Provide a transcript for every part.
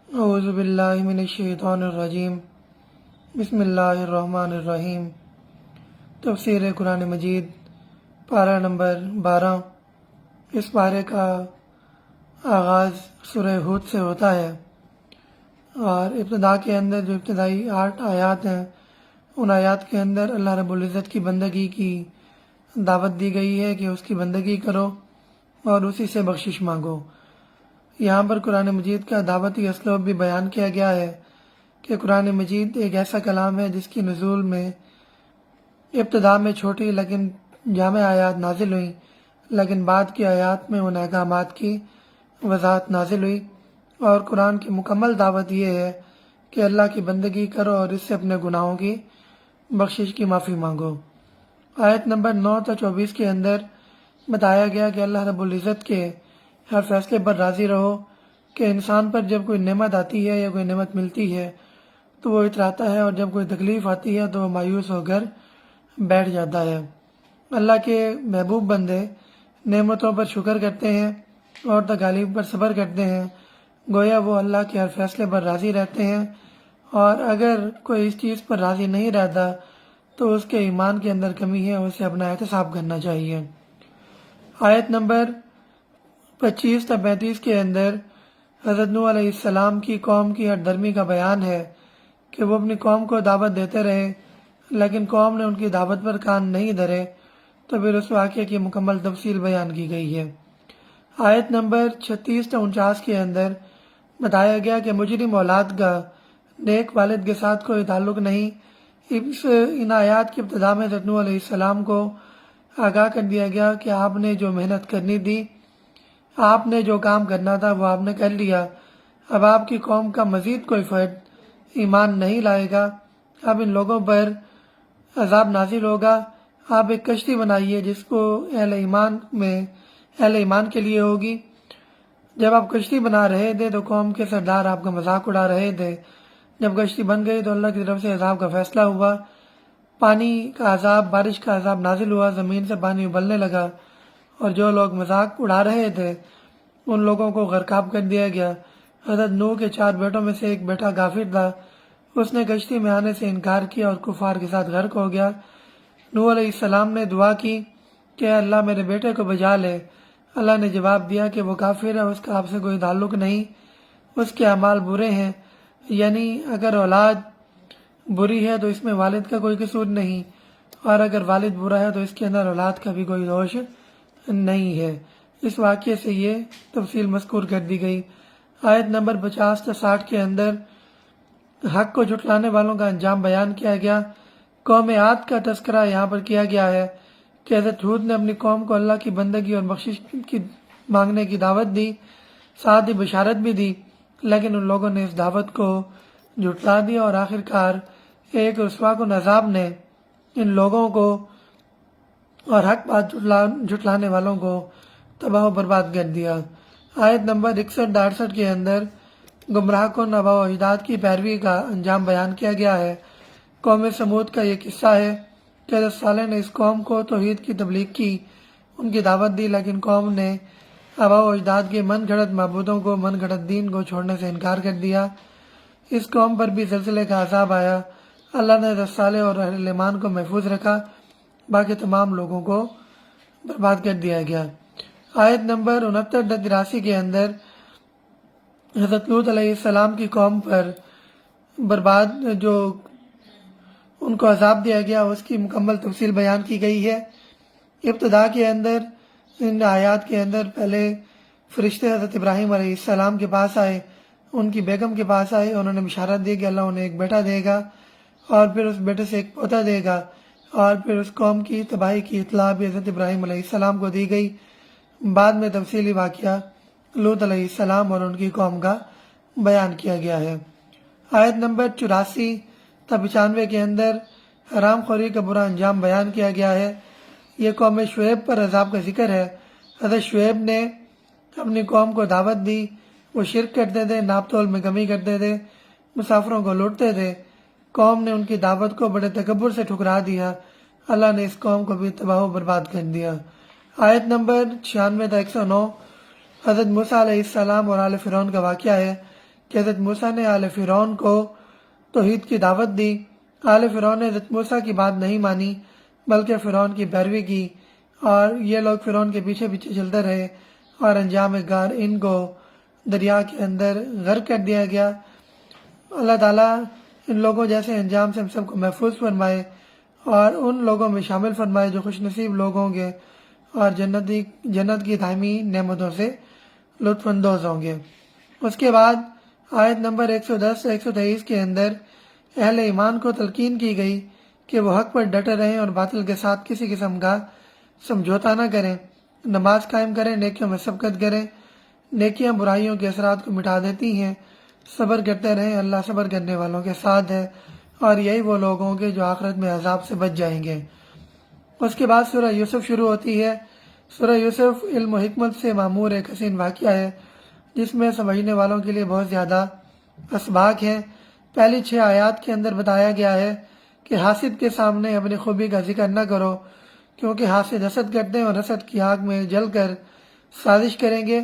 اعوذ باللہ من الشیطان الرجیم بسم اللہ الرحمن الرحیم۔ تفسیر قرآن مجید پارہ نمبر 12۔ اس پارے کا آغاز سورہ ہود سے ہوتا ہے اور ابتدا کے اندر جو ابتدائی 8 آیات ہیں ان آیات کے اندر اللہ رب العزت کی بندگی کی دعوت دی گئی ہے کہ اس کی بندگی کرو اور اسی سے بخشش مانگو۔ یہاں پر قرآن مجید کا دعوتی اسلوب بھی بیان کیا گیا ہے کہ قرآن مجید ایک ایسا کلام ہے جس کی نزول میں ابتدا میں چھوٹی لیکن جامع آیات نازل ہوئیں، لیکن بعد کی آیات میں ان احکامات کی وضاحت نازل ہوئی، اور قرآن کی مکمل دعوت یہ ہے کہ اللہ کی بندگی کرو اور اس سے اپنے گناہوں کی بخشش کی معافی مانگو۔ آیت نمبر 9 تا 24 کے اندر بتایا گیا کہ اللہ رب العزت کے ہر فیصلے پر راضی رہو، کہ انسان پر جب کوئی نعمت آتی ہے یا کوئی نعمت ملتی ہے تو وہ اتراتا ہے، اور جب کوئی تکلیف آتی ہے تو وہ مایوس ہو کر بیٹھ جاتا ہے۔ اللہ کے محبوب بندے نعمتوں پر شکر کرتے ہیں اور تکالیف پر صبر کرتے ہیں، گویا وہ اللہ کے ہر فیصلے پر راضی رہتے ہیں، اور اگر کوئی اس چیز پر راضی نہیں رہتا تو اس کے ایمان کے اندر کمی ہے، اسے اپنا احتساب کرنا چاہیے۔ آیت نمبر 25 تا 35 کے اندر حضرت نوح علیہ السلام کی قوم کی ہٹ درمی کا بیان ہے کہ وہ اپنی قوم کو دعوت دیتے رہے، لیکن قوم نے ان کی دعوت پر کان نہیں دھرے، تو پھر اس واقعے کی مکمل تفصیل بیان کی گئی ہے۔ آیت نمبر 36 تا 49 کے اندر بتایا گیا کہ مجرم اولاد کا نیک والد کے ساتھ کوئی تعلق نہیں۔ ان آیات کی ابتدا میں حضرت نوح علیہ السلام کو آگاہ کر دیا گیا کہ آپ نے جو محنت کرنی تھی، آپ نے جو کام کرنا تھا وہ آپ نے کر لیا، اب آپ کی قوم کا مزید کوئی فرد ایمان نہیں لائے گا، اب ان لوگوں پر عذاب نازل ہوگا۔ آپ ایک کشتی بنائیے جس کو اہل ایمان کے لیے ہوگی۔ جب آپ کشتی بنا رہے تھے تو قوم کے سردار آپ کا مذاق اڑا رہے تھے، جب کشتی بن گئی تو اللہ کی طرف سے عذاب کا فیصلہ ہوا، پانی کا عذاب، بارش کا عذاب نازل ہوا، زمین سے پانی ابلنے لگا، اور جو لوگ مذاق اڑا رہے تھے ان لوگوں کو غرقاب کر دیا گیا۔ حضرت نوح کے 4 بیٹوں میں سے ایک بیٹا غافر تھا، اس نے کشتی میں آنے سے انکار کیا اور کفار کے ساتھ غرق ہو گیا۔ نوح علیہ السلام نے دعا کی کہ اے اللہ میرے بیٹے کو بچا لے۔ اللہ نے جواب دیا کہ وہ کافر ہے، اس کا آپ سے کوئی تعلق نہیں، اس کے اعمال برے ہیں، یعنی اگر اولاد بری ہے تو اس میں والد کا کوئی قصور نہیں، اور اگر والد برا ہے تو اس کے اندر اولاد کا بھی کوئی دوش نہیں ہے۔ اس واقعے سے یہ تفصیل مذکور کر دی گئی۔ آیت نمبر 50 تا 60 کے اندر حق کو جھٹلانے والوں کا انجام بیان کیا گیا۔ قوم عاد کا تذکرہ یہاں پر کیا گیا ہے کہ حضرت ہود نے اپنی قوم کو اللہ کی بندگی اور بخشش کی مانگنے کی دعوت دی، ساتھ ہی بشارت بھی دی، لیکن ان لوگوں نے اس دعوت کو جھٹلا دیا، اور آخرکار ایک رسوا کن عذاب نے ان لوگوں کو اور حق بات جھٹلانے والوں کو تباہ و برباد کر دیا۔ آیت نمبر 61-68 کے اندر گمراہ کن آباء و اجداد کی پیروی کا انجام بیان کیا گیا ہے۔ قوم سمود کا یہ قصہ ہے کہ حضرت صالح نے اس قوم کو توحید کی تبلیغ کی، ان کی دعوت دی، لیکن قوم نے آباء و اجداد کے من گھڑت معبودوں کو، من گھڑت دین کو چھوڑنے سے انکار کر دیا۔ اس قوم پر بھی زلزلے کا عذاب آیا، اللہ نے حضرت صالح اور اہل ایمان کو محفوظ رکھا، باقی تمام لوگوں کو برباد کر دیا گیا۔ آیت نمبر 69-83 کے اندر حضرت لوط علیہ السلام کی قوم پر جو ان کو عذاب دیا گیا اس کی مکمل تفصیل بیان کی گئی ہے۔ ابتدا کے اندر ان آیات کے اندر پہلے فرشتے حضرت ابراہیم علیہ السلام کے پاس آئے، ان کی بیگم کے پاس آئے، انہوں نے بشارت دی کہ اللہ انہیں ایک بیٹا دے گا اور پھر اس بیٹے سے ایک پوتا دے گا، اور پھر اس قوم کی تباہی کی اطلاع بھی حضرت ابراہیم علیہ السلام کو دی گئی۔ بعد میں تفصیلی واقعہ لوط علیہ السلام اور ان کی قوم کا بیان کیا گیا ہے۔ آیت نمبر 84 تا 95 کے اندر حرام خوری کا برا انجام بیان کیا گیا ہے۔ یہ قوم شعیب پر عذاب کا ذکر ہے۔ حضرت شعیب نے اپنی قوم کو دعوت دی، وہ شرک کرتے تھے، ناپ تول میں کمی کرتے تھے، مسافروں کو لوٹتے تھے۔ قوم نے ان کی دعوت کو بڑے تکبر سے ٹھکرا دیا، اللہ نے اس قوم کو بھی تباہ و برباد کر دیا۔ آیت نمبر 96 تا 109 حضرت موسیٰ علیہ السلام اور آل فرعون کا واقعہ ہے کہ حضرت موسیٰ نے آل فرعون کو توحید کی دعوت دی۔ آل فرعون نے حضرت موسیٰ کی بات نہیں مانی بلکہ فرعون کی پیروی کی، اور یہ لوگ فرعون کے پیچھے پیچھے چلتے رہے، اور انجام کار ان کو دریا کے اندر غرق کر دیا گیا۔ اللہ تعالیٰ ان لوگوں جیسے انجام سے ہم سب کو محفوظ فرمائے اور ان لوگوں میں شامل فرمائے جو خوش نصیب لوگ ہوں گے اور جنت کی دائمی نعمتوں سے لطف اندوز ہوں گے۔ اس کے بعد آیت نمبر 110 سے 123 کے اندر اہل ایمان کو تلقین کی گئی کہ وہ حق پر ڈٹے رہیں اور باطل کے ساتھ کسی قسم کا سمجھوتا نہ کریں، نماز قائم کریں، نیکیوں میں سبقت کریں۔ نیکیاں برائیوں کے اثرات کو مٹا دیتی ہیں، صبر کرتے رہیں، اللہ صبر کرنے والوں کے ساتھ ہے، اور یہی وہ لوگ ہوں گے جو آخرت میں عذاب سے بچ جائیں گے۔ اس کے بعد سورہ یوسف شروع ہوتی ہے۔ سورہ یوسف علم و حکمت سے معمور ایک حسین واقعہ ہے جس میں سمجھنے والوں کے لیے بہت زیادہ اسباق ہیں۔ پہلی 6 آیات کے اندر بتایا گیا ہے کہ حاسد کے سامنے اپنی خوبی کا ذکر نہ کرو، کیونکہ حاسد حسد کرتے ہیں اور حسد کی آگ میں جل کر سازش کریں گے،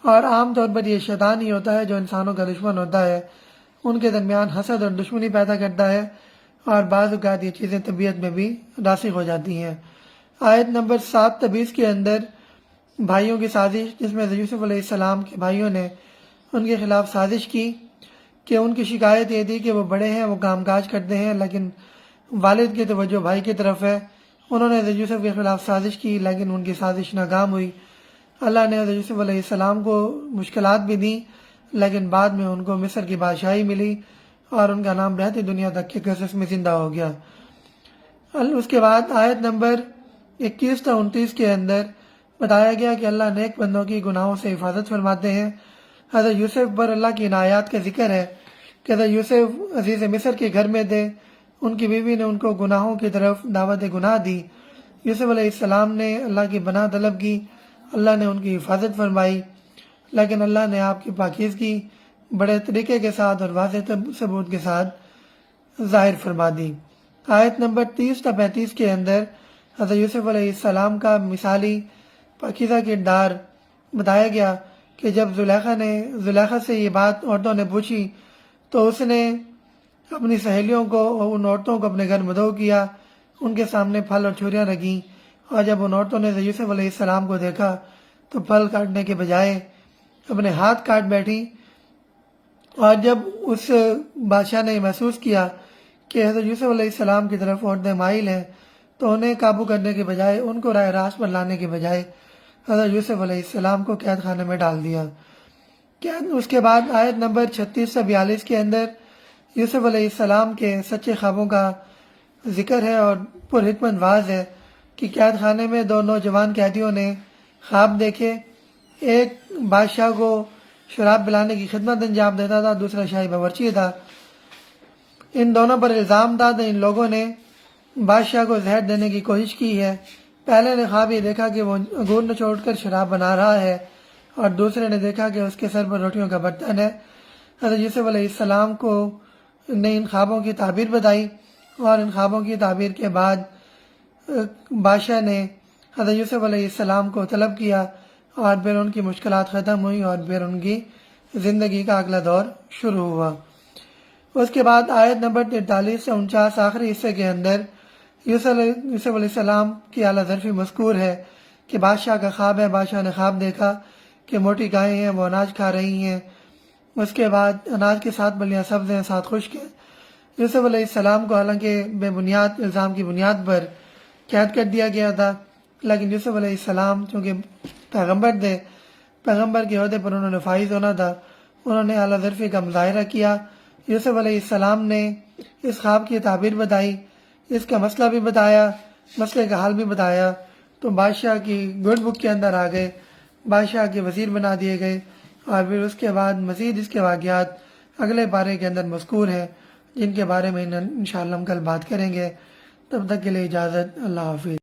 اور عام طور پر یہ شیطان ہی ہوتا ہے جو انسانوں کا دشمن ہوتا ہے، ان کے درمیان حسد اور دشمنی پیدا کرتا ہے، اور بعض اوقات یہ چیزیں طبیعت میں بھی راسخ ہو جاتی ہیں۔ آیت نمبر 7-23 کے اندر بھائیوں کی سازش، جس میں یوسف علیہ السلام کے بھائیوں نے ان کے خلاف سازش کی کہ ان کی شکایت یہ تھی کہ وہ بڑے ہیں، وہ کام کاج کرتے ہیں، لیکن والد کی توجہ بھائی کی طرف ہے۔ انہوں نے حضرت یوسف کے خلاف سازش کی لیکن ان کی سازش ناکام ہوئی۔ اللہ نے حضرت یوسف علیہ السلام کو مشکلات بھی دیں، لیکن بعد میں ان کو مصر کی بادشاہی ملی اور ان کا نام رہتی دنیا تک کے قصص میں زندہ ہو گیا۔ اس کے بعد آیت نمبر 21 تا 29 کے اندر بتایا گیا کہ اللہ نیک بندوں کی گناہوں سے حفاظت فرماتے ہیں۔ حضرت یوسف پر اللہ کی عنایات کا ذکر ہے کہ حضرت یوسف عزیز مصر کے گھر میں تھے، ان کی بیوی نے ان کو گناہوں کی طرف دعوت گناہ دی۔ یوسف علیہ السلام نے اللہ کی پناہ طلب کی، اللہ نے ان کی حفاظت فرمائی، لیکن اللہ نے آپ کی پاکیزگی بڑے طریقے کے ساتھ اور واضح ثبوت کے ساتھ ظاہر فرما دی۔ آیت نمبر 30 تا 35 کے اندر حضرت یوسف علیہ السلام کا مثالی پاکیزہ کردار بتایا گیا کہ جب زلیخا سے یہ بات عورتوں نے پوچھی تو اس نے اپنی سہیلیوں کو اور ان عورتوں کو اپنے گھر مدعو کیا، ان کے سامنے پھل اور چھریاں رکھیں، اور جب ان عورتوں نے یوسف علیہ السلام کو دیکھا تو پھل کاٹنے کے بجائے اپنے ہاتھ کاٹ بیٹھی، اور جب اس بادشاہ نے محسوس کیا کہ حضرت یوسف علیہ السلام کی طرف عورتیں مائل ہیں تو انہیں قابو کرنے کے بجائے، ان کو راہ راست پر لانے کے بجائے حضرت یوسف علیہ السلام کو قید خانے میں ڈال دیا۔ اس کے بعد آیت نمبر 36 سے 42 کے اندر یوسف علیہ السلام کے سچے خوابوں کا ذکر ہے اور پر حکمت واز ہے کہ قید خانے میں 2 نوجوان قیدیوں نے خواب دیکھے، ایک بادشاہ کو شراب پلانے کی خدمت انجام دیتا تھا، دوسرا شاہی باورچی تھا۔ ان دونوں پر الزام تھا تو ان لوگوں نے بادشاہ کو زہر دینے کی کوشش کی ہے۔ پہلے نے خواب یہ دیکھا کہ وہ انگور نچوڑ کر شراب بنا رہا ہے، اور دوسرے نے دیکھا کہ اس کے سر پر روٹیوں کا برتن ہے۔ حضرت یوسف علیہ السلام کو نے ان خوابوں کی تعبیر بتائی، اور ان خوابوں کی تعبیر کے بعد بادشاہ نے حضرت یوسف علیہ السلام کو طلب کیا، اور پھر ان کی مشکلات ختم ہوئی اور پھر ان کی زندگی کا اگلا دور شروع ہوا۔ اس کے بعد آیت نمبر 43 سے 49 آخری حصے کے اندر یوسف علیہ السلام کی اعلیٰ ظرفی مذکور ہے کہ بادشاہ کا خواب ہے، بادشاہ نے خواب دیکھا کہ موٹی گائیں ہیں، وہ اناج کھا رہی ہیں، اس کے بعد اناج کے ساتھ بلیاں سبز ہیں، ساتھ خشک ہیں۔ یوسف علیہ السلام کو حالانکہ بے بنیاد الزام کی بنیاد پر قید کر دیا گیا تھا، لیکن یوسف علیہ السلام چونکہ پیغمبر تھے، پیغمبر کے عہدے پر انہوں نے فائز ہونا تھا، انہوں نے اعلیٰ ظرفی کا مظاہرہ کیا۔ یوسف علیہ السلام نے اس خواب کی تعبیر بتائی، اس کا مسئلہ بھی بتایا، مسئلے کا حل بھی بتایا، تو بادشاہ کی گڈ بک کے اندر آ گئے، بادشاہ کے وزیر بنا دیے گئے، اور پھر اس کے بعد مزید اس کے واقعات اگلے پارے کے اندر مذکور ہیں جن کے بارے میں انشاءاللہ ہم کل بات کریں گے۔ تب تک کے لیے اجازت، اللہ حافظ۔